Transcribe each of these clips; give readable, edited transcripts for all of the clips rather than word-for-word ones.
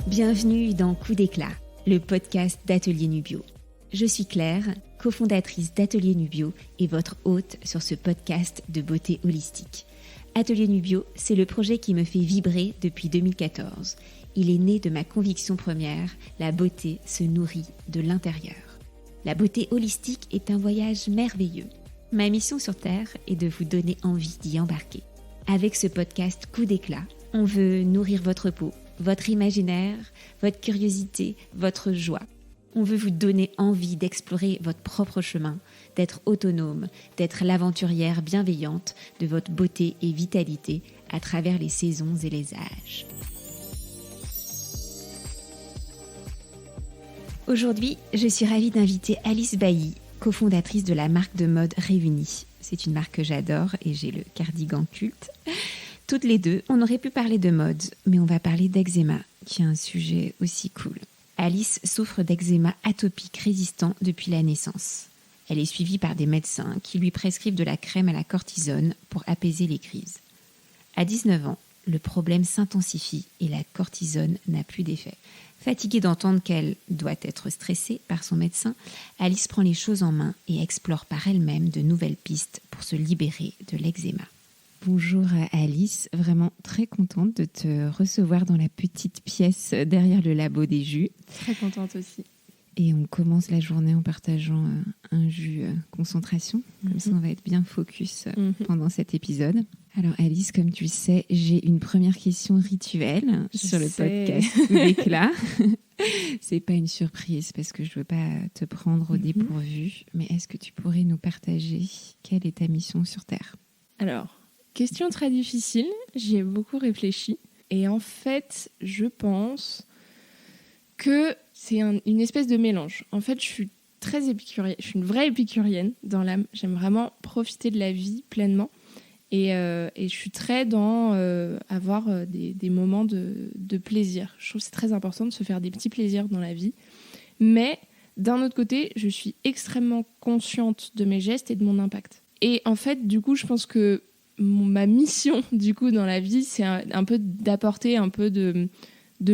Bienvenue dans Coup d'éclat, le podcast d'Atelier Nubio. Je suis Claire, cofondatrice d'Atelier Nubio et votre hôte sur ce podcast de beauté holistique. Atelier Nubio, c'est le projet qui me fait vibrer depuis 2014. Il est né de ma conviction première, la beauté se nourrit de l'intérieur. La beauté holistique est un voyage merveilleux. Ma mission sur Terre est de vous donner envie d'y embarquer. Avec ce podcast Coup d'éclat, on veut nourrir votre peau, votre imaginaire, votre curiosité, votre joie. On veut vous donner envie d'explorer votre propre chemin, d'être autonome, d'être l'aventurière bienveillante de votre beauté et vitalité à travers les saisons et les âges. Aujourd'hui, je suis ravie d'inviter Alice Bailly, cofondatrice de la marque de mode Réunie. C'est une marque que j'adore et j'ai le cardigan culte. Toutes les deux, on aurait pu parler de mode, mais on va parler d'eczéma, qui est un sujet aussi cool. Alice souffre d'eczéma atopique résistant depuis la naissance. Elle est suivie par des médecins qui lui prescrivent de la crème à la cortisone pour apaiser les crises. À 19 ans, le problème s'intensifie et la cortisone n'a plus d'effet. Fatiguée d'entendre qu'elle doit être stressée par son médecin, Alice prend les choses en main et explore par elle-même de nouvelles pistes pour se libérer de l'eczéma. Bonjour Alice, vraiment très contente de te recevoir dans la petite pièce derrière le labo des jus. Très contente aussi. Et on commence la journée en partageant un jus concentration. Comme ça, on va être bien focus pendant cet épisode. Alors Alice, comme tu le sais, j'ai une première question rituelle sur le podcast Coup d'éclat. C'est pas une surprise parce que je veux pas te prendre au dépourvu. Mais est-ce que tu pourrais nous partager quelle est ta mission sur Terre ? Alors, question très difficile, j'y ai beaucoup réfléchi. Et en fait, je pense que c'est une espèce de mélange. En fait, je suis très épicurienne, je suis une vraie épicurienne dans l'âme. J'aime vraiment profiter de la vie pleinement. Et je suis très dans avoir des moments de plaisir. Je trouve que c'est très important de se faire des petits plaisirs dans la vie. Mais d'un autre côté, je suis extrêmement consciente de mes gestes et de mon impact. Et en fait, du coup, je pense que ma mission du coup dans la vie, c'est un peu d'apporter un peu de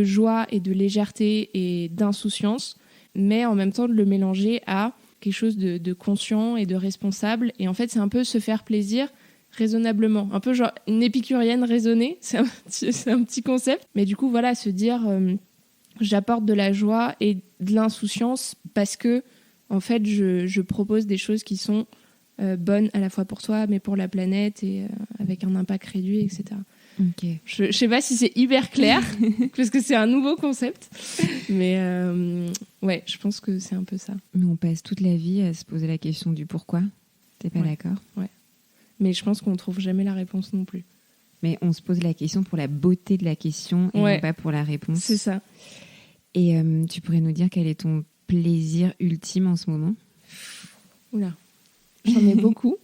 joie et de légèreté et d'insouciance, mais en même temps de le mélanger à quelque chose de conscient et de responsable. Et en fait, c'est un peu se faire plaisir raisonnablement, un peu genre une épicurienne raisonnée, c'est un petit concept. Mais du coup, voilà, se dire j'apporte de la joie et de l'insouciance parce que en fait, je propose des choses qui sont bonne à la fois pour toi mais pour la planète et avec un impact réduit, etc. Okay. Je sais pas si c'est hyper clair parce que c'est un nouveau concept, mais ouais, je pense que c'est un peu ça. Mais on passe toute la vie à se poser la question du pourquoi. T'es pas d'accord ? Ouais. Mais je pense qu'on trouve jamais la réponse non plus. Mais on se pose la question pour la beauté de la question et non pas pour la réponse. C'est ça. Et tu pourrais nous dire quel est ton plaisir ultime en ce moment ? Oula. J'en ai beaucoup.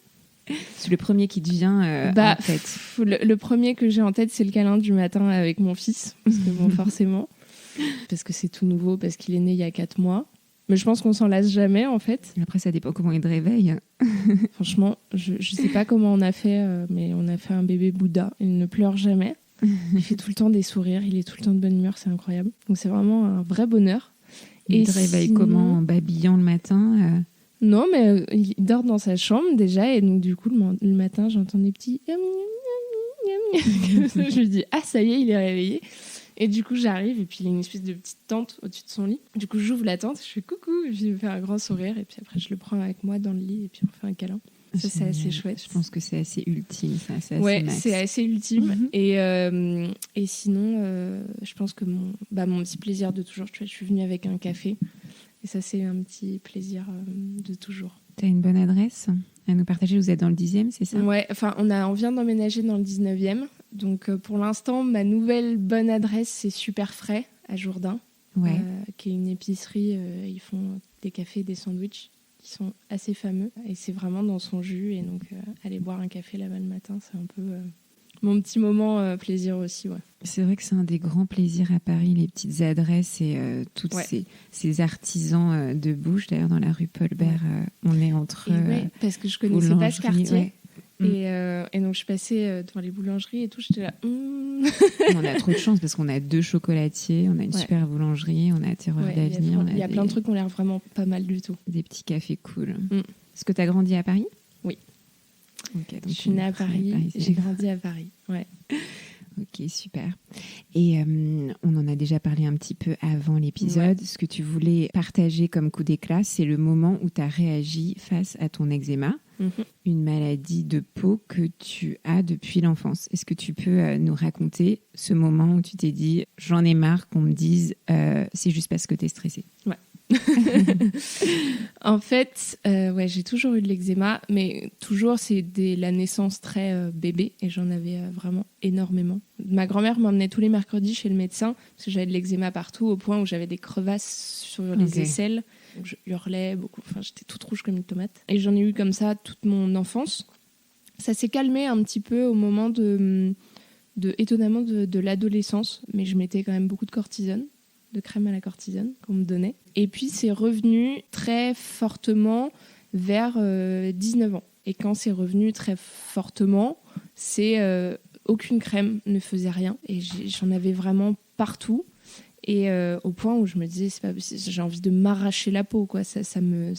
C'est le premier qui te vient en tête. Le premier que j'ai en tête, c'est le câlin du matin avec mon fils. Parce que bon, forcément. Parce que c'est tout nouveau, parce qu'il est né il y a 4 mois. Mais je pense qu'on s'en lasse jamais, en fait. Après, ça dépend comment il te réveille. Franchement, je sais pas comment on a fait, mais on a fait un bébé Bouddha. Il ne pleure jamais. Il fait tout le temps des sourires. Il est tout le temps de bonne humeur. C'est incroyable. Donc, c'est vraiment un vrai bonheur. Il te réveille comment ? En babillant le matin Non, mais il dort dans sa chambre déjà, et donc du coup le matin j'entends des petits je lui dis ça y est, il est réveillé, et du coup j'arrive et puis il y a une espèce de petite tente au-dessus de son lit. Du coup j'ouvre la tente, je fais coucou, et puis il me fait un grand sourire, et puis après je le prends avec moi dans le lit et puis on fait un câlin. Ça, c'est assez chouette. Je pense que c'est assez ultime, ça. C'est ouais, assez max. C'est assez ultime. Et sinon, je pense que mon petit plaisir de toujours, tu vois, je suis venue avec un café. Et ça, c'est un petit plaisir de toujours. Tu as une bonne adresse à nous partager ? Vous êtes dans le 10e, c'est ça ? Ouais, enfin, on vient d'emménager dans le 19e. Donc, pour l'instant, ma nouvelle bonne adresse, c'est Super Frais, à Jourdain. Ouais. Qui est une épicerie. Ils font des cafés et des sandwichs qui sont assez fameux. Et c'est vraiment dans son jus. Et donc, aller boire un café là-bas le matin, c'est un peu mon petit moment plaisir aussi. Ouais. C'est vrai que c'est un des grands plaisirs à Paris, les petites adresses et tous ces artisans de bouche. D'ailleurs, dans la rue Paulbert, on est entre parce que je connaissais pas ce quartier. Ouais. Et donc, je passais devant les boulangeries et tout. J'étais là, On a trop de chance parce qu'on a 2 chocolatiers, on a une super boulangerie, on a Terreur d'Avenir. Il y a plein de trucs qui ont l'air vraiment pas mal du tout. Des petits cafés cool. Est-ce que tu as grandi à Paris ? Oui. Okay, donc je suis née à Paris, j'ai grandi à Paris. Ouais. Ok, super. Et on en a déjà parlé un petit peu avant l'épisode. Ce que tu voulais partager comme coup d'éclat, c'est le moment où tu as réagi face à ton eczéma, une maladie de peau que tu as depuis l'enfance. Est-ce que tu peux nous raconter ce moment où tu t'es dit « j'en ai marre qu'on me dise c'est juste parce que tu es stressée ». Ouais. En fait, j'ai toujours eu de l'eczéma, mais toujours c'est dès la naissance très bébé, et j'en avais vraiment énormément. Ma grand-mère m'emmenait tous les mercredis chez le médecin parce que j'avais de l'eczéma partout, au point où j'avais des crevasses sur les aisselles. Donc je hurlais beaucoup, enfin j'étais toute rouge comme une tomate. Et j'en ai eu comme ça toute mon enfance. Ça s'est calmé un petit peu au moment étonnamment de l'adolescence, mais je mettais quand même beaucoup de cortisone, de crème à la cortisone qu'on me donnait. Et puis c'est revenu très fortement vers 19 ans. Et quand c'est revenu très fortement, c'est aucune crème ne faisait rien. Et j'en avais vraiment partout. Et au point où je me disais, c'est pas possible, j'ai envie de m'arracher la peau, quoi. Ça me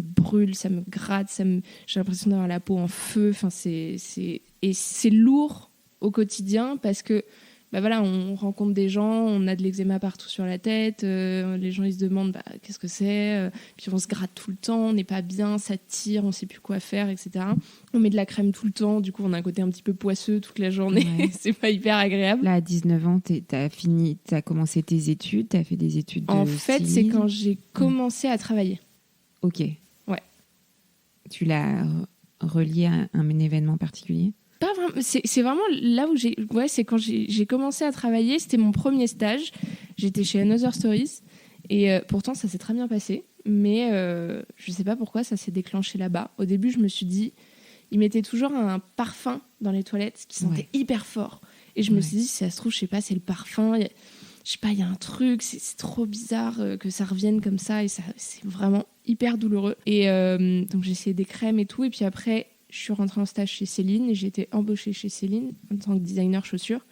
brûle, ça me gratte, j'ai l'impression d'avoir la peau en feu. Enfin, et c'est lourd au quotidien parce que on rencontre des gens, on a de l'eczéma partout sur la tête, les gens ils se demandent qu'est-ce que c'est, puis on se gratte tout le temps, on n'est pas bien, ça tire, on sait plus quoi faire, etc. On met de la crème tout le temps, du coup on a un côté un petit peu poisseux toute la journée, c'est pas hyper agréable. Là à 19 ans, t'as commencé tes études, t'as fait des études de En fait, c'est quand j'ai commencé à travailler. Ok. Ouais. Tu l'as relié à un événement particulier ? Pas vraiment, c'est vraiment là où c'est quand j'ai commencé à travailler, c'était mon premier stage, j'étais chez Another Stories et pourtant ça s'est très bien passé, mais je sais pas pourquoi ça s'est déclenché là-bas. Au début je me suis dit, ils mettaient toujours un parfum dans les toilettes qui sentait hyper fort et je me suis dit, si ça se trouve, je sais pas, c'est le parfum, je sais pas, il y a un truc, c'est trop bizarre que ça revienne comme ça et ça, c'est vraiment hyper douloureux. Et donc j'ai essayé des crèmes et tout, et puis après je suis rentrée en stage chez Céline et j'ai été embauchée chez Céline en tant que designer chaussures.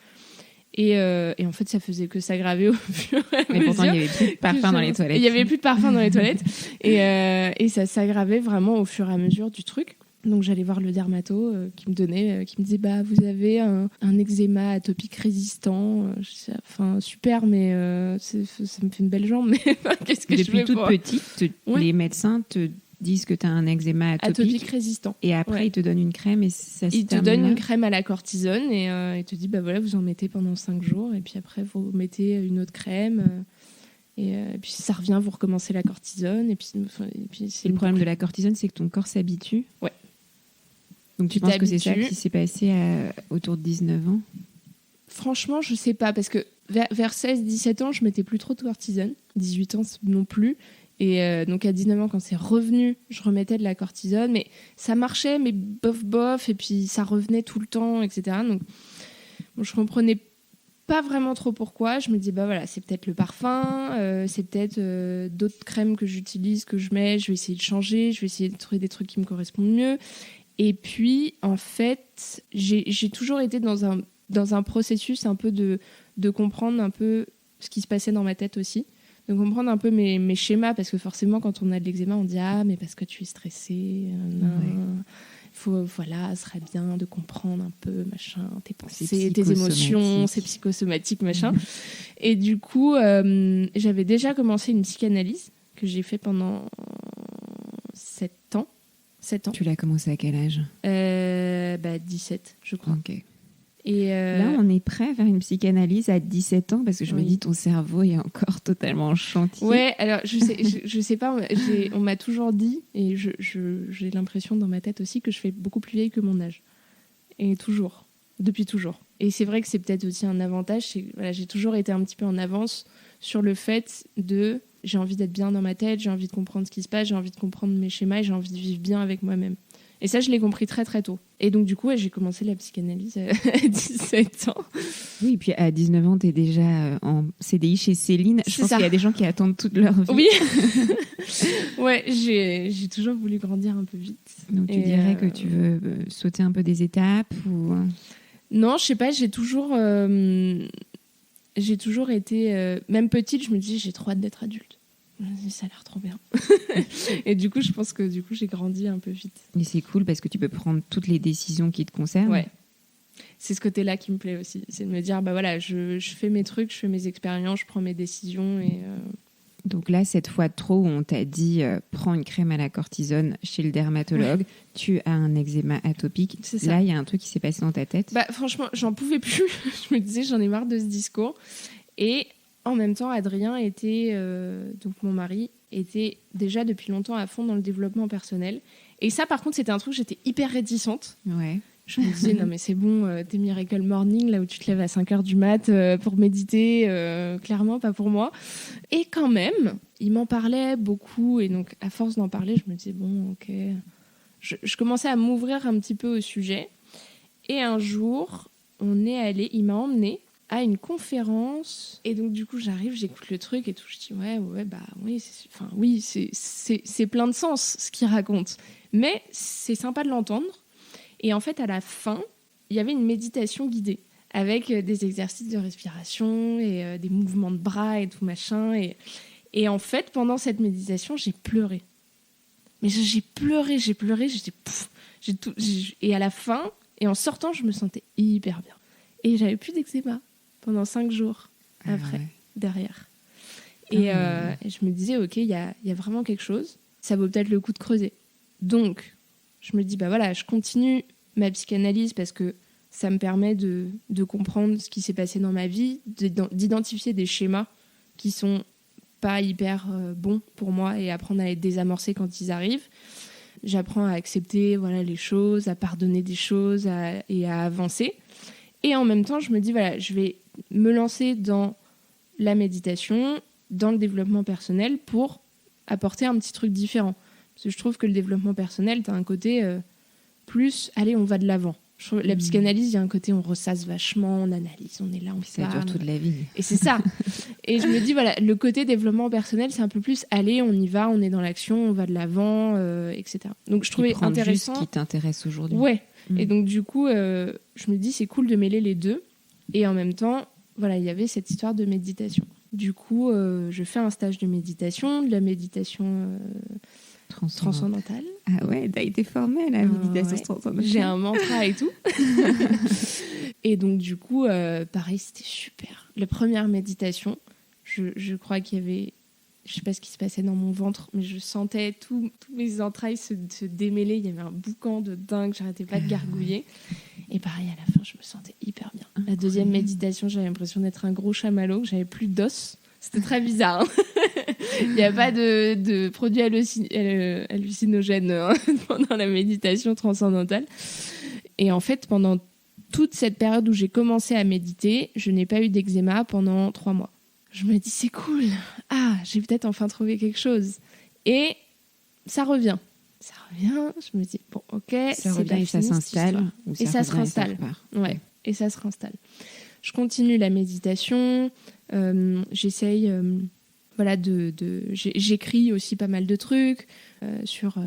Et en fait, ça faisait que s'aggraver au fur et à mesure. Mais pourtant, il n'y avait plus de parfum dans les toilettes. Il n'y avait plus de parfum dans les toilettes. Et ça s'aggravait vraiment au fur et à mesure du truc. Donc, j'allais voir le dermato qui me disait vous avez un eczéma atopique résistant. Enfin, super, mais ça me fait une belle jambe. Mais qu'est-ce que Depuis je fais toute petite, les médecins te disent que tu as un eczéma atopique résistant. Et après, ils te donnent une crème et ça se termine. Ils te donnent une crème à la cortisone et ils te disent vous en mettez pendant 5 jours et puis après, vous mettez une autre crème et puis ça revient, vous recommencez la cortisone. Et puis c'est le problème de la cortisone, c'est que ton corps s'habitue. Ouais. Donc tu penses que c'est ça qui s'est passé autour de 19 ans ? Franchement, je sais pas, parce que vers 16-17 ans, je mettais plus trop de cortisone. 18 ans non plus. Et donc à 19 ans, quand c'est revenu, je remettais de la cortisone, mais ça marchait, mais bof, et puis ça revenait tout le temps, etc. Donc je comprenais pas vraiment trop pourquoi. Je me dis c'est peut-être le parfum, c'est peut-être d'autres crèmes que j'utilise, que je mets, je vais essayer de changer, je vais essayer de trouver des trucs qui me correspondent mieux. Et puis en fait, j'ai toujours été dans un processus un peu de comprendre un peu ce qui se passait dans ma tête aussi. De comprendre un peu mes schémas, parce que forcément, quand on a de l'eczéma, on dit « Ah, mais parce que tu es stressée, ce serait bien de comprendre un peu, machin, tes pensées, tes émotions, c'est psychosomatique, machin. » Et du coup, j'avais déjà commencé une psychanalyse que j'ai fait pendant 7 ans. Tu l'as commencé à quel âge ? 17, je crois. Ok. Et là, on est prêt à faire une psychanalyse à 17 ans parce que je me dis ton cerveau est encore totalement en chantier. Ouais, alors je sais pas, on m'a toujours dit, et j'ai l'impression dans ma tête aussi que je fais beaucoup plus vieille que mon âge. Et toujours, depuis toujours. Et c'est vrai que c'est peut-être aussi un avantage, c'est que j'ai toujours été un petit peu en avance sur le fait de j'ai envie d'être bien dans ma tête, j'ai envie de comprendre ce qui se passe, j'ai envie de comprendre mes schémas et j'ai envie de vivre bien avec moi-même. Et ça, je l'ai compris très très tôt. Et donc du coup, j'ai commencé la psychanalyse à 17 ans. Oui, puis à 19 ans, tu es déjà en CDI chez Céline. Je pense qu'il y a des gens qui attendent toute leur vie. Oui. Ouais, j'ai toujours voulu grandir un peu vite. Donc tu dirais que tu veux sauter un peu des étapes ou... Non, je sais pas, j'ai toujours été... même petite, je me disais, j'ai trop hâte d'être adulte. Je me disais, ça a l'air trop bien. Et du coup, je pense que j'ai grandi un peu vite. Et c'est cool parce que tu peux prendre toutes les décisions qui te concernent. Ouais. C'est ce côté-là qui me plaît aussi. C'est de me dire, bah voilà, je fais mes trucs, je fais mes expériences, je prends mes décisions. Et Donc là, cette fois de trop où on t'a dit prends une crème à la cortisone chez le dermatologue, tu as un eczéma atopique. C'est ça. Là, il y a un truc qui s'est passé dans ta tête. Bah, franchement, j'en pouvais plus. Je me disais, j'en ai marre de ce discours. Et en même temps, Adrien était, donc mon mari, était déjà depuis longtemps à fond dans le développement personnel. Et ça, par contre, c'était un truc, j'étais hyper réticente. Ouais. Je me disais, non mais c'est bon, tes Miracle Morning, là où tu te lèves à 5h du mat pour méditer, clairement pas pour moi. Et quand même, il m'en parlait beaucoup, et donc à force d'en parler, je me disais, bon, ok. Je commençais à m'ouvrir un petit peu au sujet. Et un jour, il m'a emmenée à une conférence, et donc du coup j'arrive, j'écoute le truc et tout, je dis oui, c'est plein de sens ce qu'il raconte, mais c'est sympa de l'entendre. Et en fait, à la fin, il y avait une méditation guidée avec des exercices de respiration et des mouvements de bras et tout machin. Et en fait, pendant cette méditation, j'ai pleuré. Mais j'ai pleuré, j'étais pouf. Et à la fin, et en sortant, je me sentais hyper bien. Et j'avais plus d'eczéma pendant 5 jours après, derrière. Et je me disais, ok, il y a vraiment quelque chose. Ça vaut peut-être le coup de creuser. Donc, je me dis, bah voilà, je continue ma psychanalyse parce que ça me permet de comprendre ce qui s'est passé dans ma vie, d'identifier des schémas qui sont pas hyper bons pour moi et apprendre à les désamorcer quand ils arrivent. J'apprends à accepter les choses, à pardonner des choses et à avancer. Et en même temps, je me dis, voilà, je vais me lancer dans la méditation, dans le développement personnel pour apporter un petit truc différent. Parce que je trouve que le développement personnel, tu as un côté plus, allez, on va de l'avant. La psychanalyse, il y a un côté, on ressasse vachement, on analyse, on est là, on ça dure toute la vie. Et c'est ça. Et je me dis, voilà, le côté développement personnel, c'est un peu plus, allez, on y va, on est dans l'action, on va de l'avant, etc. Donc je trouvais intéressant. Juste ce qui t'intéresse aujourd'hui. Ouais. Et donc du coup, je me dis, c'est cool de mêler les deux. Et en même temps, voilà, il y avait cette histoire de méditation. Du coup, je fais un stage de méditation, de la méditation transcendantale. Ah ouais, t'as été formée à la méditation transcendantale. J'ai un mantra et tout. Et donc du coup, pareil, c'était super. La première méditation, je crois qu'il y avait, je sais pas ce qui se passait dans mon ventre, mais je sentais tous mes entrailles se démêler. Il y avait un boucan de dingue, j'arrêtais pas de gargouiller. Et pareil, à la fin, je me sentais hyper bien. La deuxième méditation, j'avais l'impression d'être un gros chamallow, que j'avais plus d'os. C'était très bizarre. Il n'y a pas de produits hallucinogènes pendant la méditation transcendantale. Et en fait, pendant toute cette période où j'ai commencé à méditer, je n'ai pas eu d'eczéma pendant 3 mois. Je me dis, c'est cool. Ah, j'ai peut-être enfin trouvé quelque chose. Et ça revient. Je me dis, bon, ok, ça revient et ça s'installe. Et ça se réinstalle. Ouais, et ça se réinstalle. Je continue la méditation. J'essaye... j'écris aussi pas mal de trucs sur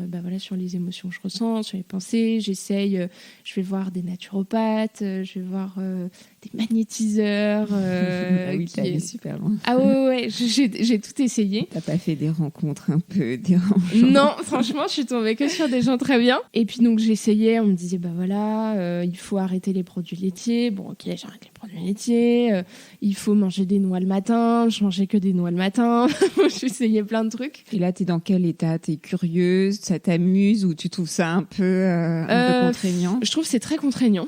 les émotions que je ressens, sur les pensées. J'essaye, je vais voir des naturopathes, je vais voir des magnétiseurs. Oui, t'es allée super loin. Ah ouais, j'ai tout essayé. T'as pas fait des rencontres un peu dérangeantes? Non, franchement, je suis tombée que sur des gens très bien. Et puis donc j'essayais, on me disait il faut arrêter les produits laitiers. Bon, ok, j'arrête les produits laitiers. Il faut manger des noix le matin. Je mangeais que des noix le matin. J'essayais plein de trucs. Et là, t'es dans quel état? T'es curieuse? Ça t'amuse? Ou tu trouves ça un peu contraignant? Je trouve que c'est très contraignant.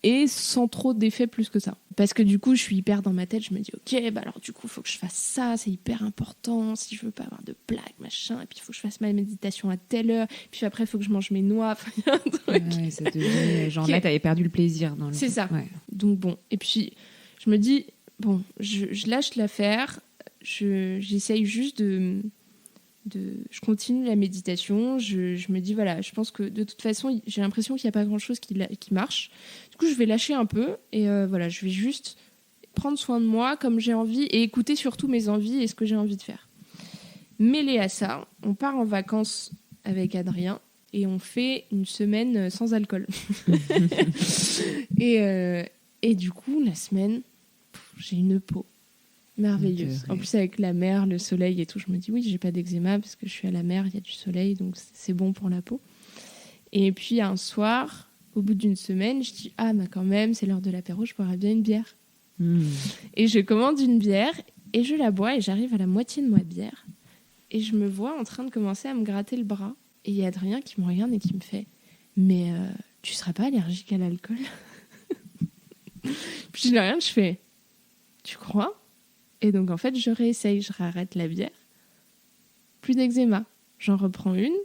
Et sans trop d'effet plus que ça. Parce que du coup, je suis hyper dans ma tête. Je me dis, ok, alors du coup, il faut que je fasse ça. C'est hyper important. Si je veux pas avoir de plaques, machin. Et puis, il faut que je fasse ma méditation à telle heure. Puis après, il faut que je mange mes noix. Enfin, il y a un truc. Ouais, ça devient... Genre là, t'avais perdu le plaisir. C'est ça. Ouais. Donc bon. Et puis, je me dis, bon, je lâche l'affaire. J'essaye juste je continue la méditation, je me dis je pense que de toute façon j'ai l'impression qu'il n'y a pas grand chose qui marche, du coup je vais lâcher un peu et je vais juste prendre soin de moi comme j'ai envie et écouter surtout mes envies et ce que j'ai envie de faire. Mêlé à ça, on part en vacances avec Adrien et on fait une semaine sans alcool. Et du coup, la semaine, j'ai une peau merveilleuse. En plus, avec la mer, le soleil et tout, je me dis oui, j'ai pas d'eczéma parce que je suis à la mer, il y a du soleil, donc c'est bon pour la peau. Et puis un soir, au bout d'une semaine, je dis ah, mais quand même, c'est l'heure de l'apéro, je boirais bien une bière. Et je commande une bière et je la bois et j'arrive à la moitié de ma bière. Et je me vois en train de commencer à me gratter le bras. Et il y a Adrien qui me regarde et qui me fait « Mais tu seras pas allergique à l'alcool ?» Puis je dis rien, je fais « Tu crois ?» Et donc en fait, je réessaye, je réarrête la bière. Plus d'eczéma. J'en reprends une,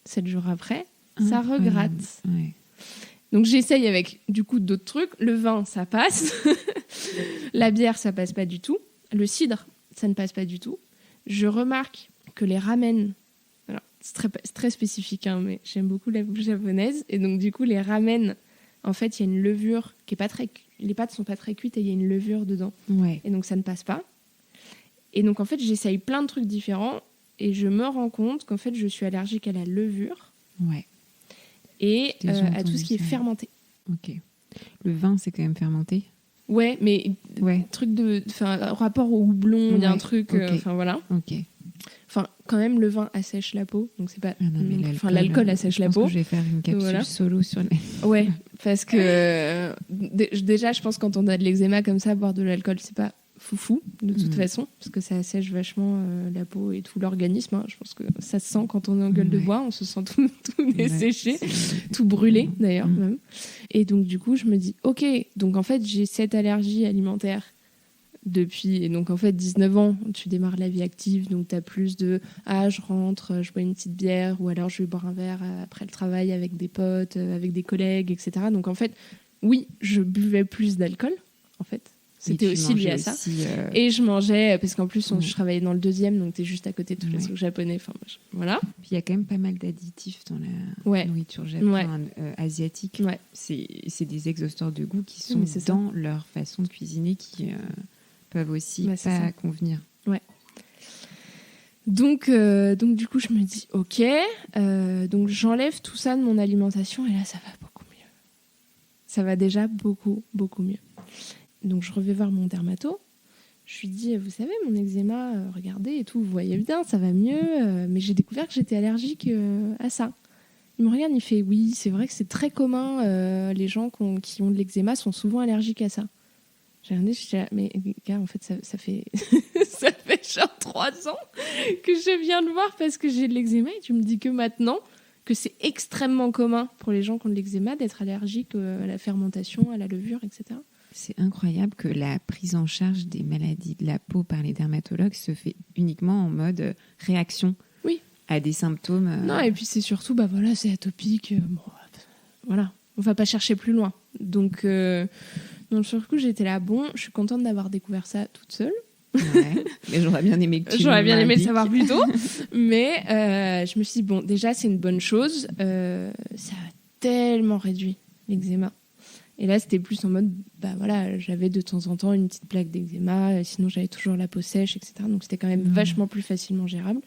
7 jours après, ça regratte. Ouais. Donc j'essaye avec du coup d'autres trucs. Le vin, ça passe. La bière, ça passe pas du tout. Le cidre, ça ne passe pas du tout. Je remarque que les ramen, alors c'est très spécifique, hein, mais j'aime beaucoup la bouffe japonaise, et donc du coup les ramen, en fait il y a une levure qui est pas très, les pâtes sont pas très cuites et il y a une levure dedans, et donc ça ne passe pas. Et donc en fait j'essaye plein de trucs différents et je me rends compte qu'en fait je suis allergique à la levure, et à tout ce qui est fermenté. Ok. Le vin c'est quand même fermenté. Ouais, mais truc rapport au houblon, il y a un truc, voilà. Ok. Enfin, quand même, le vin assèche la peau, donc c'est pas. L'alcool assèche la peau. Je vais faire une capsule solo sur les. Ouais, parce que déjà, je pense quand on a de l'eczéma comme ça, boire de l'alcool, c'est pas foufou de toute façon, parce que ça assèche vachement la peau et tout l'organisme. Hein. Je pense que ça se sent quand on est en gueule de bois, on se sent tout desséché, tout brûlé d'ailleurs même. Et donc du coup, je me dis, ok, donc en fait, j'ai cette allergie alimentaire depuis, et donc en fait 19 ans, tu démarres la vie active, donc t'as plus de je rentre, je bois une petite bière, ou alors je vais boire un verre après le travail avec des potes, avec des collègues, etc. Donc en fait, oui, je buvais plus d'alcool, en fait. C'était aussi lié à ça. Et je mangeais, parce qu'en plus, je travaillais dans le 2e, donc t'es juste à côté de tous les trucs japonais. Enfin, voilà. Puis il y a quand même pas mal d'additifs dans la nourriture asiatique. Ouais. C'est des exhausteurs de goût qui sont dans leur façon de cuisiner qui peuvent aussi pas convenir. Ouais. Donc du coup, je me dis, ok, donc j'enlève tout ça de mon alimentation et là, ça va beaucoup mieux. Ça va déjà beaucoup, beaucoup mieux. Donc je revais voir mon dermato. Je lui dis, vous savez, mon eczéma, regardez et tout, vous voyez bien, ça va mieux, mais j'ai découvert que j'étais allergique à ça. Il me regarde, il fait, oui, c'est vrai que c'est très commun, les gens qui ont de l'eczéma sont souvent allergiques à ça. J'ai regardé, je dis, mais gars, en fait, ça fait ça fait genre 3 ans que je viens de voir parce que j'ai de l'eczéma et tu me dis que maintenant, que c'est extrêmement commun pour les gens qui ont de l'eczéma d'être allergiques à la fermentation, à la levure, etc. C'est incroyable que la prise en charge des maladies de la peau par les dermatologues se fait uniquement en mode réaction à des symptômes. Non, et puis c'est surtout, c'est atopique. Voilà, on va pas chercher plus loin. Donc sur le coup, j'étais là, je suis contente d'avoir découvert ça toute seule. Ouais, mais j'aurais bien aimé que tu J'aurais bien aimé le savoir plus tôt. Mais je me suis dit, déjà, c'est une bonne chose. Ça a tellement réduit l'eczéma. Et là, c'était plus en mode, j'avais de temps en temps une petite plaque d'eczéma, sinon j'avais toujours la peau sèche, etc. Donc c'était quand même vachement plus facilement gérable.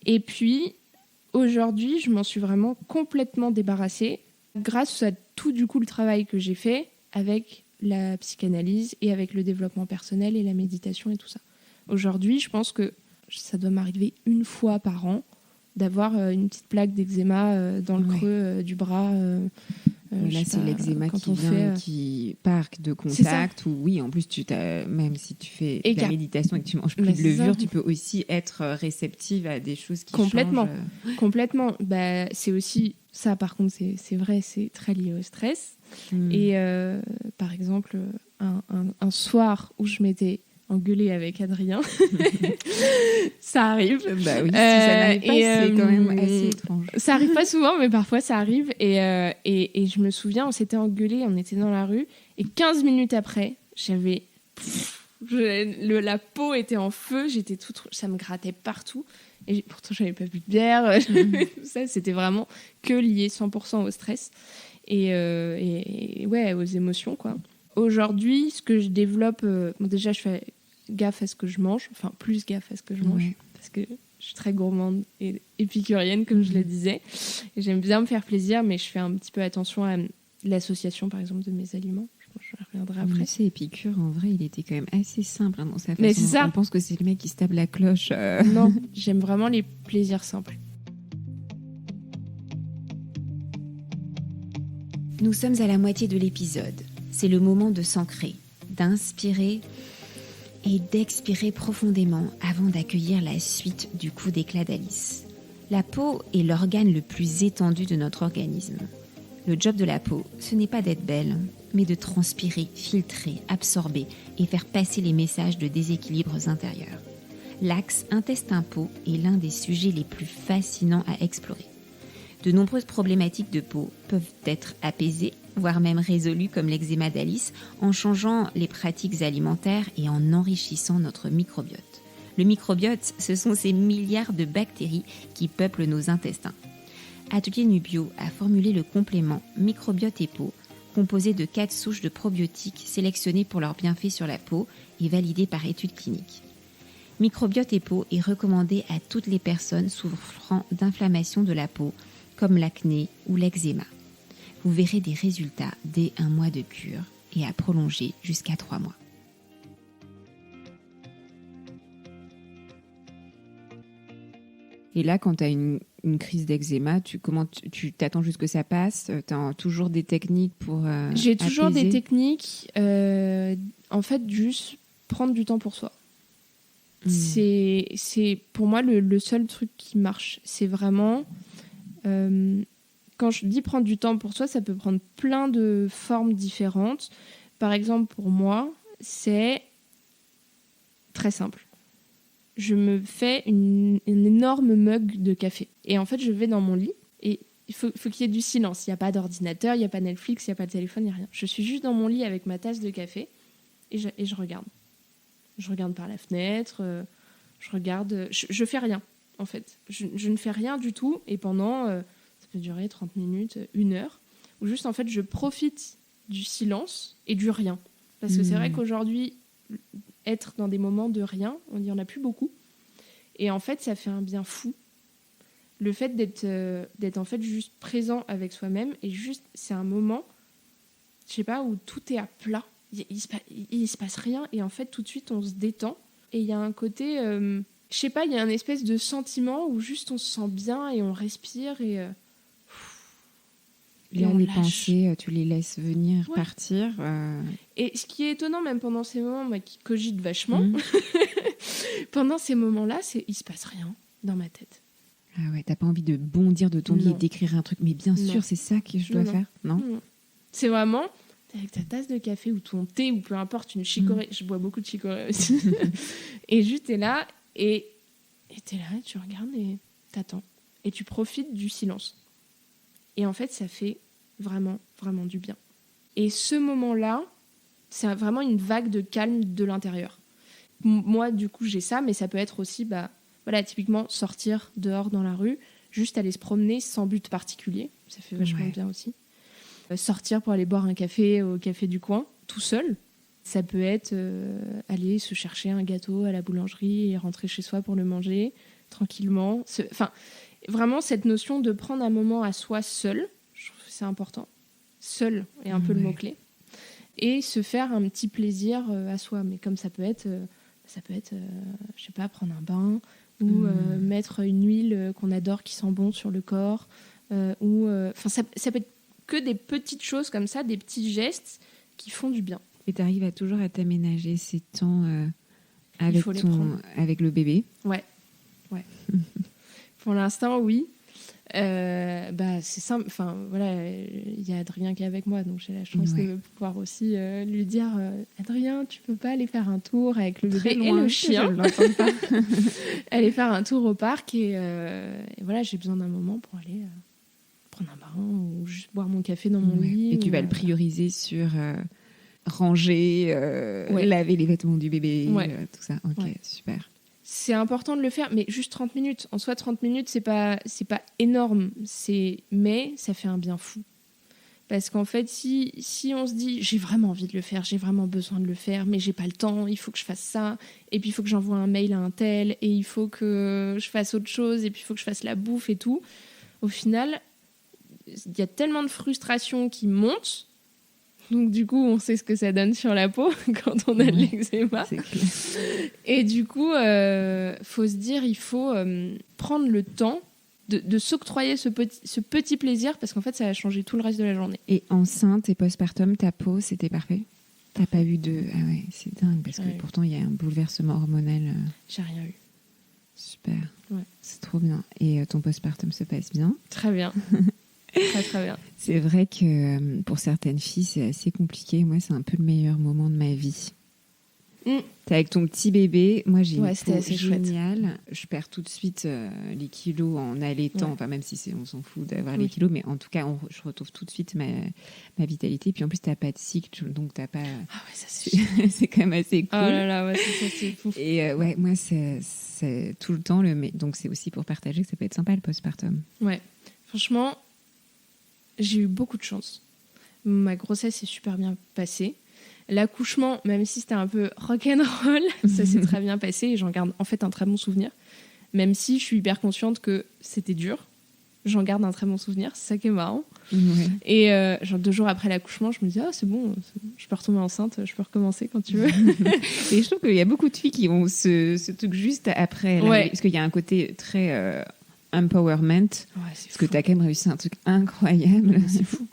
Et puis, aujourd'hui, je m'en suis vraiment complètement débarrassée grâce à tout, du coup, le travail que j'ai fait avec la psychanalyse et avec le développement personnel et la méditation et tout ça. Aujourd'hui, je pense que ça doit m'arriver une fois par an d'avoir une petite plaque d'eczéma dans le creux du bras. Là, c'est l'eczéma qui part de contact. Ou oui, en plus, même si tu fais de la méditation et que tu manges plus de levure, tu peux aussi être réceptive à des choses qui changent. Complètement. C'est aussi ça, par contre, c'est vrai, c'est très lié au stress. Et par exemple, un soir où je m'étais engueulée avec Adrien, ça arrive. Bah oui, si ça n'arrive pas, c'est quand même assez étrange. Ça arrive pas souvent, mais parfois ça arrive. Et je me souviens, on s'était engueulés, on était dans la rue, et 15 minutes après, la peau était en feu, ça me grattait partout. Et pourtant, j'avais pas bu de bière. Ça, c'était vraiment que lié 100% au stress et aux émotions, quoi. Aujourd'hui, ce que je développe, déjà, je fais gaffe à ce que je mange, enfin plus gaffe à ce que je mange, parce que Je suis très gourmande et épicurienne, comme je le disais. Et j'aime bien me faire plaisir, mais je fais un petit peu attention à l'association, par exemple, de mes aliments. Je reviendrai après. C'est Épicure, en vrai, il était quand même assez simple dans sa façon. Mais c'est ça. On pense que c'est le mec qui se tape la cloche. Non, j'aime vraiment les plaisirs simples. Nous sommes à la moitié de l'épisode. C'est le moment de s'ancrer, d'inspirer et d'expirer profondément avant d'accueillir la suite du coup d'éclat d'Alice. La peau est l'organe le plus étendu de notre organisme. Le job de la peau, ce n'est pas d'être belle, mais de transpirer, filtrer, absorber et faire passer les messages de déséquilibres intérieurs. L'axe intestin-peau est l'un des sujets les plus fascinants à explorer. De nombreuses problématiques de peau peuvent être apaisées, voire même résolues comme l'eczéma d'Alice, en changeant les pratiques alimentaires et en enrichissant notre microbiote. Le microbiote, ce sont ces milliards de bactéries qui peuplent nos intestins. Atelier Nubio a formulé le complément Microbiote et peau, composé de 4 souches de probiotiques sélectionnées pour leurs bienfaits sur la peau et validées par études cliniques. Microbiote et peau est recommandé à toutes les personnes souffrant d'inflammation de la peau, comme l'acné ou l'eczéma. Vous verrez des résultats dès 1 mois de cure et à prolonger jusqu'à 3 mois. Et là, quand tu as une crise d'eczéma, tu t'attends juste que ça passe? Tu as toujours des techniques pour J'ai toujours apaiser? des techniques. En fait, juste prendre du temps pour soi. C'est pour moi le seul truc qui marche. C'est vraiment... quand je dis prendre du temps pour soi, ça peut prendre plein de formes différentes. Par exemple, pour moi, c'est très simple. Je me fais une énorme mug de café. Et en fait, je vais dans mon lit et il faut qu'il y ait du silence. Il n'y a pas d'ordinateur, il n'y a pas Netflix, il n'y a pas de téléphone, il n'y a rien. Je suis juste dans mon lit avec ma tasse de café et je regarde. Je regarde par la fenêtre, je regarde... Je fais rien, en fait. Je ne fais rien du tout et pendant... ça peut durer 30 minutes, 1 heure, où juste, en fait, je profite du silence et du rien. Parce que c'est vrai qu'aujourd'hui... être dans des moments de rien, on n'y en a plus beaucoup. Et en fait, ça fait un bien fou. Le fait d'être en fait juste présent avec soi-même et juste, c'est un moment, je sais pas, où tout est à plat. Il se passe rien et en fait, tout de suite, on se détend. Et il y a un côté, je sais pas, il y a un espèce de sentiment où juste on se sent bien et on respire et Là, on les lâche. pensées, tu les laisses venir, partir. Et ce qui est étonnant, même pendant ces moments, moi qui cogite vachement, pendant ces moments-là, il se passe rien dans ma tête. Ah ouais, t'as pas envie de bondir de ton lit et d'écrire un truc, mais bien Non. sûr, c'est ça que je dois faire, non? C'est vraiment, t'es avec ta tasse de café ou ton thé ou peu importe, une chicorée, je bois beaucoup de chicorée aussi, et juste t'es là, et t'es là, et tu regardes et t'attends, et tu profites du silence. Et en fait, ça fait vraiment, vraiment du bien. Et ce moment-là, c'est vraiment une vague de calme de l'intérieur. Moi, du coup, j'ai ça, mais ça peut être aussi, voilà, typiquement, sortir dehors dans la rue, juste aller se promener sans but particulier. Ça fait vachement bien aussi. Sortir pour aller boire un café au café du coin, tout seul. Ça peut être aller se chercher un gâteau à la boulangerie et rentrer chez soi pour le manger tranquillement. Enfin, vraiment, cette notion de prendre un moment à soi seul, je trouve que c'est important. Seul est un peu le mot-clé. Et se faire un petit plaisir à soi. Mais comme ça peut être, je sais pas, prendre un bain ou mettre une huile qu'on adore qui sent bon sur le corps. Ça peut être que des petites choses comme ça, des petits gestes qui font du bien. Et tu arrives toujours à t'aménager ces temps avec le bébé? Ouais. Pour l'instant, oui. C'est simple. Enfin, voilà, il y a Adrien qui est avec moi, donc j'ai la chance de pouvoir aussi lui dire Adrien, tu peux pas aller faire un tour avec le bébé et le chien. Aller faire un tour au parc et voilà, j'ai besoin d'un moment pour aller prendre un bain ou juste boire mon café dans mon lit. Et tu vas le prioriser sur ranger, laver les vêtements du bébé, tout ça. Ok, super. C'est important de le faire, mais juste 30 minutes. En soi, 30 minutes, c'est pas énorme. Mais ça fait un bien fou. Parce qu'en fait, si on se dit j'ai vraiment envie de le faire, j'ai vraiment besoin de le faire, mais j'ai pas le temps, il faut que je fasse ça, et puis il faut que j'envoie un mail à un tel, et il faut que je fasse autre chose, et puis il faut que je fasse la bouffe et tout. Au final, il y a tellement de frustration qui monte. Donc du coup, on sait ce que ça donne sur la peau quand on a de l'eczéma. C'est clair. Et du coup, faut se dire, il faut prendre le temps de s'octroyer ce petit plaisir parce qu'en fait, ça va changer tout le reste de la journée. Et enceinte et postpartum, ta peau, c'était parfait? T'as pas eu de... Ah ouais, c'est dingue parce que pourtant, il y a un bouleversement hormonal. J'ai rien eu. Super. Ouais. C'est trop bien. Et ton postpartum se passe bien? Très bien. Très, très bien. C'est vrai que pour certaines filles, c'est assez compliqué. Moi, c'est un peu le meilleur moment de ma vie. T'es avec ton petit bébé. Moi, j'ai une peau géniale. Je perds tout de suite les kilos en allaitant. Enfin, même si on s'en fout d'avoir les kilos, mais en tout cas, je retrouve tout de suite ma vitalité. Puis en plus, t'as pas de cycle, donc t'as pas. Ah ouais, ça c'est. C'est quand même assez cool. Oh là là, ouais, c'est fou. Et ouais, moi, c'est tout le temps donc c'est aussi pour partager que ça peut être sympa le postpartum. Ouais, franchement, j'ai eu beaucoup de chance. Ma grossesse s'est super bien passée. L'accouchement, même si c'était un peu rock'n'roll, ça s'est très bien passé et j'en garde en fait un très bon souvenir. Même si je suis hyper consciente que c'était dur, j'en garde un très bon souvenir, c'est ça qui est marrant. Ouais. Et genre 2 jours après l'accouchement, je me dis c'est bon, je peux retomber enceinte, je peux recommencer quand tu veux. Et je trouve qu'il y a beaucoup de filles qui ont ce truc juste après, parce qu'il y a un côté très empowerment, parce que tu as quand même réussi un truc incroyable. C'est fou.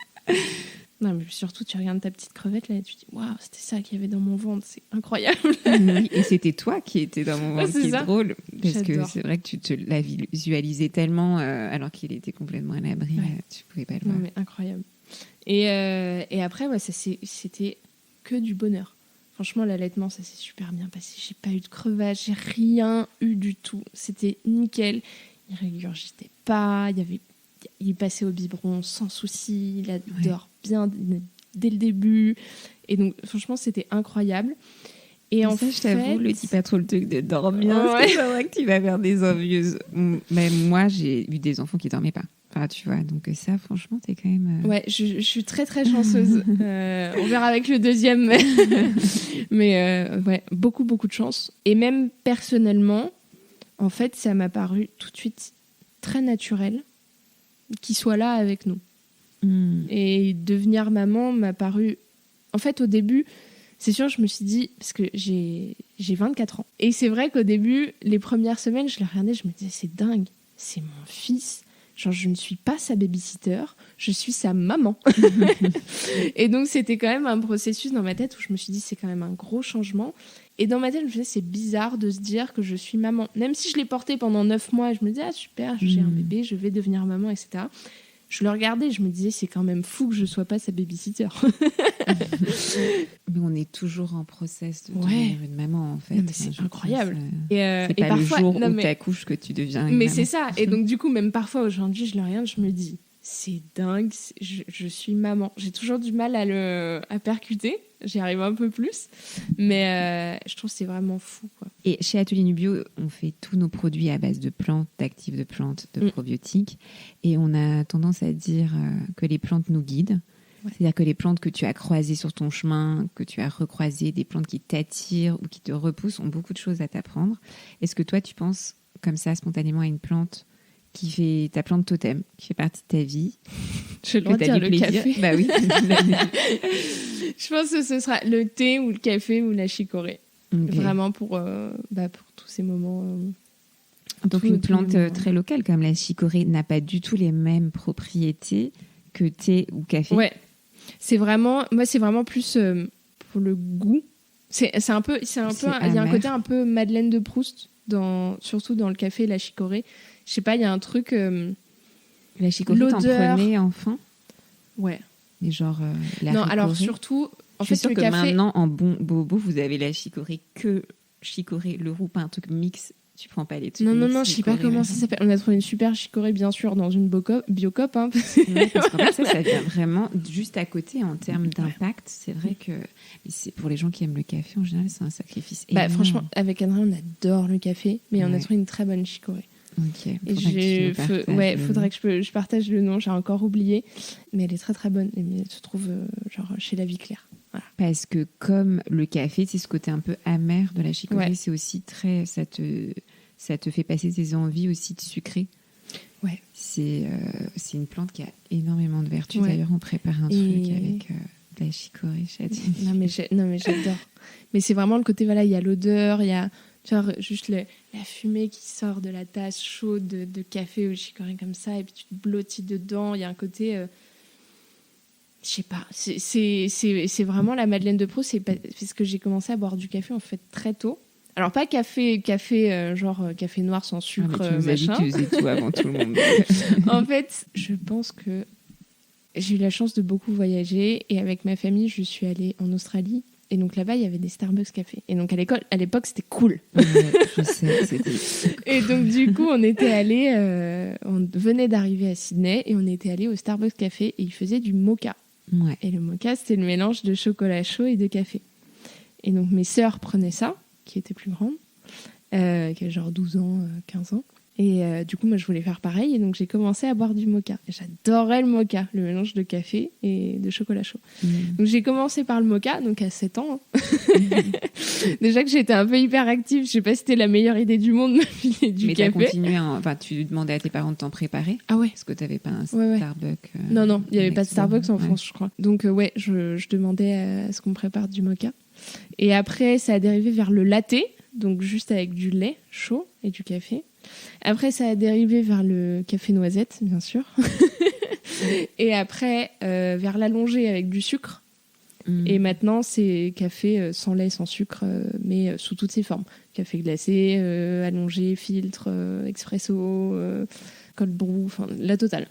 Non, mais surtout, tu regardes ta petite crevette là et tu te dis waouh, c'était ça qu'il y avait dans mon ventre, c'est incroyable. Oui, et c'était toi qui étais dans mon ventre, c'est drôle. Parce J'adore. que c'est vrai que tu te la visualisais tellement, alors qu'il était complètement à l'abri, tu pouvais pas le voir. Non, mais incroyable. Et après, c'était que du bonheur. Franchement, l'allaitement, ça s'est super bien passé. J'ai pas eu de crevage, j'ai rien eu du tout. C'était nickel. Il régurgitait pas, il passait au biberon sans souci, il dort bien dès le début. Et donc, franchement, c'était incroyable. Et en fait, je t'avoue, le dis pas trop le truc de dormir, parce que c'est vrai que tu vas vers des envieuses. Même moi, j'ai eu des enfants qui dormaient pas. Enfin, tu vois, donc ça, franchement, t'es quand même... Ouais, je suis très, très chanceuse. On verra avec le deuxième. Mais ouais, beaucoup, beaucoup de chance. Et même personnellement, en fait, ça m'a paru tout de suite très naturel qu'il soit là avec nous. Et devenir maman m'a paru... En fait, au début, c'est sûr, je me suis dit... Parce que j'ai 24 ans. Et c'est vrai qu'au début, les premières semaines, je le regardais, je me disais, c'est dingue, c'est mon fils. Genre, je ne suis pas sa babysitter, je suis sa maman. Et donc, c'était quand même un processus dans ma tête où je me suis dit, c'est quand même un gros changement. Et dans ma tête, je me disais, c'est bizarre de se dire que je suis maman. Même si je l'ai porté pendant 9 mois, et je me disais, super, j'ai un bébé, je vais devenir maman, etc. Je le regardais et je me disais, c'est quand même fou que je ne sois pas sa babysitter. Mais on est toujours en process de devenir une maman, en fait. Non, mais c'est incroyable. C'est pas parfois, le jour où t'accouches que tu deviens une mais maman. c'est ça. Et donc, du coup, même parfois, aujourd'hui, je le regarde, je me dis, c'est dingue, je suis maman. J'ai toujours du mal à percuter. J'y arrive un peu plus. Mais je trouve que c'est vraiment fou, quoi. Et chez Atelier Nubio, on fait tous nos produits à base de plantes, d'actifs de plantes, de probiotiques. Et on a tendance à dire que les plantes nous guident. Ouais. C'est-à-dire que les plantes que tu as croisées sur ton chemin, que tu as recroisées, des plantes qui t'attirent ou qui te repoussent, ont beaucoup de choses à t'apprendre. Est-ce que toi, tu penses comme ça, spontanément, à une plante qui fait ta plante totem, qui fait partie de ta vie? Je le dire, le café. Bah oui. Je pense que ce sera le thé ou le café ou la chicorée. Okay. Vraiment pour tous ces moments. Donc une plante très locale, comme la chicorée, n'a pas du tout les mêmes propriétés que thé ou café. Ouais, c'est vraiment plus pour le goût. C'est un peu, il y a un côté un peu Madeleine de Proust surtout dans le café et la chicorée. Je sais pas, il y a un truc. La chicorée, t'en prenais enfant? Ouais. Et genre la non, chicorée. alors surtout. En fait, sûr le que café... maintenant, en bon bobo, vous avez la chicorée le roux, pas un truc mix. Tu prends pas les trucs. Non, je sais pas comment ça s'appelle. On a trouvé une super chicorée, bien sûr, dans une biocop. Hein. Ouais, parce qu'en fait, ça vient vraiment juste à côté en termes d'impact. C'est vrai que pour les gens qui aiment le café, en général, c'est un sacrifice énorme. Franchement, avec Adrien, on adore le café, mais on a trouvé une très bonne chicorée. Ok. Faudrait que je partage le nom. J'ai encore oublié, mais elle est très très bonne. Elle se trouve chez La Vie Claire. Voilà. Parce que comme le café, c'est ce côté un peu amer de la chicorée, Ouais. c'est aussi très, ça te fait passer tes envies aussi de sucré. Ouais. C'est une plante qui a énormément de vertus. Ouais. D'ailleurs, on prépare un truc avec de la chicorée. Non mais j'adore. Mais c'est vraiment le côté, voilà, il y a l'odeur, il y a juste la fumée qui sort de la tasse chaude de café au chicorée comme ça, et puis tu te blottis dedans. Il y a un côté, je sais pas, c'est vraiment la Madeleine de Proust. C'est parce que j'ai commencé à boire du café en fait très tôt. Alors pas café café noir sans sucre, tu nous as dit que tu faisais tout avant tout le monde. En fait, je pense que j'ai eu la chance de beaucoup voyager, et avec ma famille, je suis allée en Australie. Et donc là-bas, il y avait des Starbucks café. Et donc à l'époque, c'était cool. Ouais, je sais, c'était cool. Et donc du coup, on était allés, on venait d'arriver à Sydney, et on était allés au Starbucks café, et ils faisaient du mocha. Ouais. Et le mocha, c'était le mélange de chocolat chaud et de café. Et donc mes sœurs prenaient ça, qui étaient plus grandes, qui avaient genre 12 ans, 15 ans. Et du coup, moi, je voulais faire pareil. Et donc, j'ai commencé à boire du mocha. Et j'adorais le mocha, le mélange de café et de chocolat chaud. Donc, j'ai commencé par le mocha, donc à 7 ans. Déjà que j'étais un peu hyperactive. Je sais pas si c'était la meilleure idée du monde de me filer du Mais café. t'as continué, tu demandais à tes parents de t'en préparer? Ah ouais. Parce que t'avais pas un Ouais. Starbucks. Non, il n'y avait pas de Starbucks en France, je crois. Donc, je demandais à ce qu'on me prépare du mocha. Et après, ça a dérivé vers le latte, donc juste avec du lait chaud et du café. Après, ça a dérivé vers le café noisette, bien sûr. Et après, vers l'allongé avec du sucre. Et maintenant, c'est café sans lait, sans sucre, mais sous toutes ses formes. Café glacé, allongé, filtre, expresso, cold brew, enfin la totale.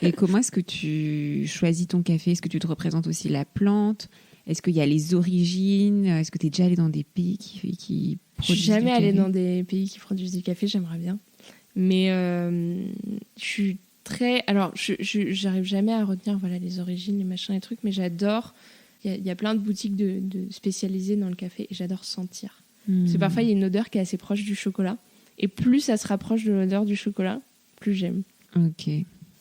Et comment est-ce que tu choisis ton café? Est-ce que tu te représentes aussi la plante? Est-ce qu'il y a les origines? Est-ce que tu es déjà allé dans des pays qui Je suis jamais allée dans des pays qui produisent du café, j'aimerais bien. Mais je suis très... Alors, j'arrive jamais à retenir les origines, les machins, les trucs, mais j'adore... Il y a plein de boutiques de spécialisées dans le café, et j'adore sentir. Parce que parfois, il y a une odeur qui est assez proche du chocolat. Et plus ça se rapproche de l'odeur du chocolat, plus j'aime. Ok,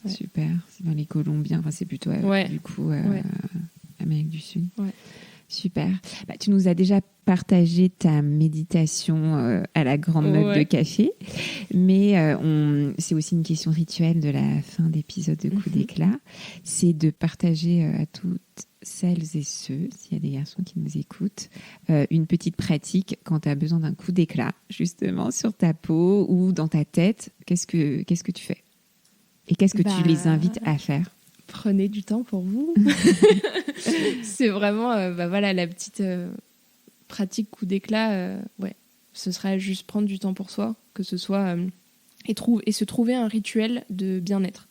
super. C'est dans les Colombiens. Enfin, c'est plutôt, du coup, Amérique du Sud. Ouais. Super. Tu nous as déjà partagé ta méditation à la grande mug de café, mais c'est aussi une question rituelle de la fin d'épisode de Coup d'éclat. C'est de partager à toutes celles et ceux, s'il y a des garçons qui nous écoutent, une petite pratique quand tu as besoin d'un coup d'éclat, justement, sur ta peau ou dans ta tête. Qu'est-ce que tu fais? Et qu'est-ce que tu les invites à faire? Prenez du temps pour vous. C'est vraiment la petite pratique coup d'éclat. Ce serait juste prendre du temps pour soi, que ce soit et se trouver un rituel de bien-être.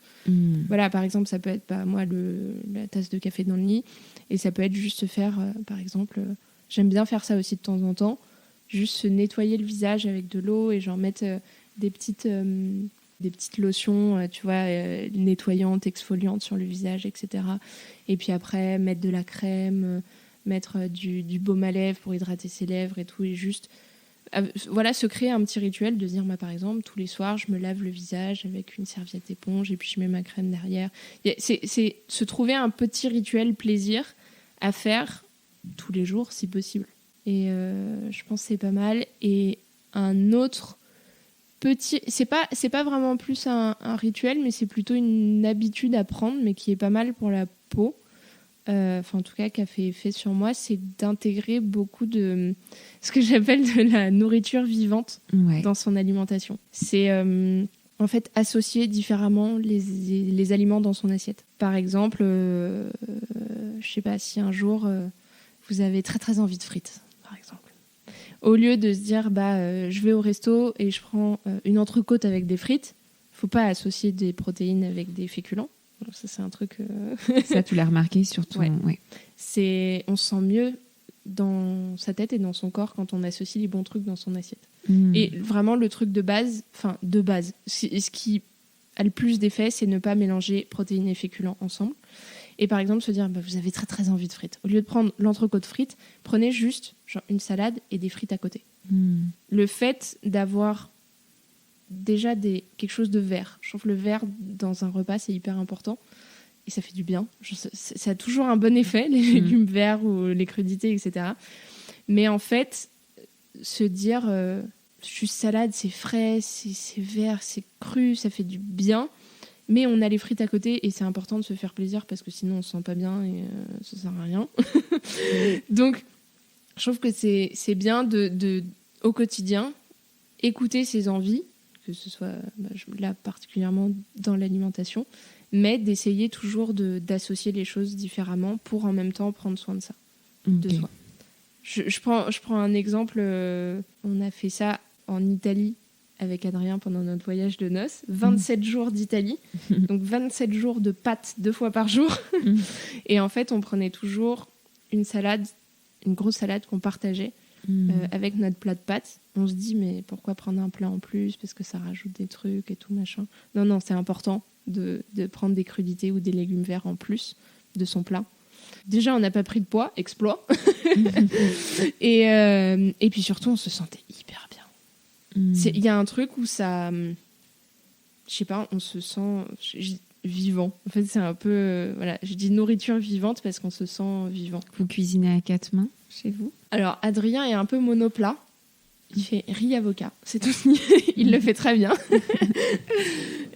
Voilà, par exemple, ça peut être la tasse de café dans le lit, et ça peut être juste se faire, par exemple, j'aime bien faire ça aussi de temps en temps, juste se nettoyer le visage avec de l'eau et genre mettre des petites lotions, nettoyantes, exfoliantes sur le visage, etc. Et puis après, mettre de la crème, mettre du baume à lèvres pour hydrater ses lèvres et tout. Et juste, se créer un petit rituel de dire, par exemple, tous les soirs, je me lave le visage avec une serviette éponge et puis je mets ma crème derrière. C'est se trouver un petit rituel plaisir à faire tous les jours, si possible. Et je pense que c'est pas mal. Et un autre... c'est pas vraiment plus un rituel, mais c'est plutôt une habitude à prendre, mais qui est pas mal pour la peau. En tout cas, qui a fait effet sur moi, c'est d'intégrer beaucoup de ce que j'appelle de la nourriture vivante dans son alimentation. C'est en fait associer différemment les aliments dans son assiette. Par exemple, je sais pas, si un jour vous avez très très envie de frites, par exemple. Au lieu de se dire, je vais au resto et je prends une entrecôte avec des frites, faut pas associer des protéines avec des féculents. Donc ça, c'est un truc... Ça, tu l'as remarqué surtout. Ouais. On se sent mieux dans sa tête et dans son corps quand on associe les bons trucs dans son assiette. Et vraiment, le truc de base, ce qui a le plus d'effet, c'est ne pas mélanger protéines et féculents ensemble. Et par exemple, se dire, vous avez très très envie de frites. Au lieu de prendre l'entrecôte frites, prenez juste une salade et des frites à côté. Le fait d'avoir déjà quelque chose de vert. Je trouve que le vert dans un repas, c'est hyper important. Et ça fait du bien. Ça a toujours un bon effet, les légumes verts ou les crudités, etc. Mais en fait, se dire juste salade, c'est frais, c'est vert, c'est cru, ça fait du bien. Mais on a les frites à côté et c'est important de se faire plaisir parce que sinon on se sent pas bien et ça sert à rien. Donc, je trouve que c'est bien de au quotidien, écouter ses envies, que ce soit là particulièrement dans l'alimentation, mais d'essayer toujours d'associer les choses différemment pour en même temps prendre soin de ça, de soi. Je prends un exemple, on a fait ça en Italie avec Adrien pendant notre voyage de noces, 27 jours d'Italie, donc 27 jours de pâtes 2 fois par jour. Et en fait, on prenait toujours une salade, une grosse salade qu'on partageait avec notre plat de pâtes. On se dit, mais pourquoi prendre un plat en plus? Parce que ça rajoute des trucs et tout, machin. Non, c'est important de prendre des crudités ou des légumes verts en plus de son plat. Déjà, on n'a pas pris de poids, exploit. Et puis surtout, on se sentait hyper bien. Il y a un truc où ça... je sais pas, on se sent vivant. En fait, c'est un peu... voilà, je dis nourriture vivante parce qu'on se sent vivant. Vous cuisinez à 4 mains chez vous? Alors, Adrien est un peu monoplat. Il fait riz avocat. C'est tout. Il le fait très bien.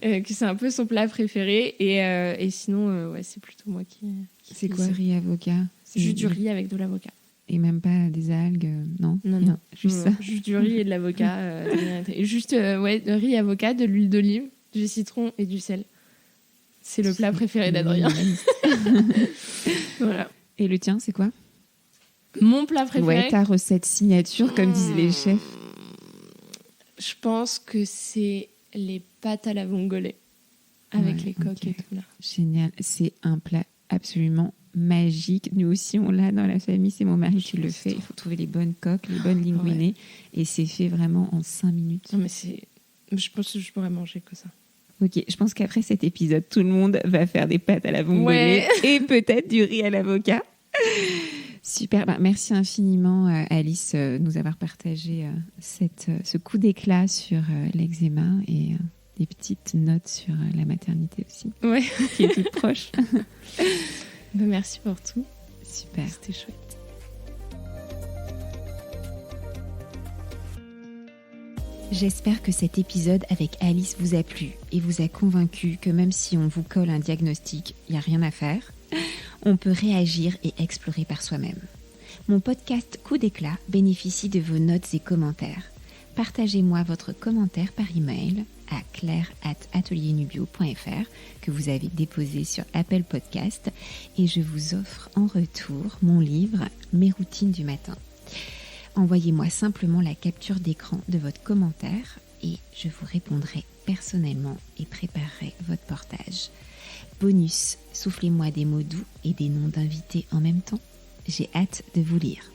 C'est un peu son plat préféré. Et sinon, c'est plutôt moi qui c'est quoi, riz avocat? Juste du riz avec de l'avocat. Et même pas des algues, non, juste ça. Juste du riz et de l'avocat. Et juste riz et avocat, de l'huile d'olive, du citron et du sel. C'est le plat préféré d'Adrien. Voilà. Et le tien, c'est quoi? Mon plat préféré? Ouais, ta recette signature, comme disent les chefs. Je pense que c'est les pâtes à la vongole avec les coques et tout là. Génial. C'est un plat absolument magique. Nous aussi, on l'a dans la famille. C'est mon mari qui le fait. Il faut trouver les bonnes coques, les bonnes linguinées. Ouais. Et c'est fait vraiment en 5 minutes. Non, mais je pense que je pourrais manger que ça. Ok, je pense qu'après cet épisode, tout le monde va faire des pâtes à la vongole et peut-être du riz à l'avocat. Super, merci infiniment Alice de nous avoir partagé ce coup d'éclat sur l'eczéma et des petites notes sur la maternité aussi, qui est toute proche. Merci pour tout. Super. C'était chouette. J'espère que cet épisode avec Alice vous a plu et vous a convaincu que même si on vous colle un diagnostic, il n'y a rien à faire, on peut réagir et explorer par soi-même. Mon podcast Coup d'éclat bénéficie de vos notes et commentaires. Partagez-moi votre commentaire par email à claire@atelierNubio.fr que vous avez déposé sur Apple Podcast et je vous offre en retour mon livre Mes routines du matin. Envoyez-moi simplement la capture d'écran de votre commentaire et je vous répondrai personnellement et préparerai votre portage. Bonus, soufflez-moi des mots doux et des noms d'invités en même temps. J'ai hâte de vous lire.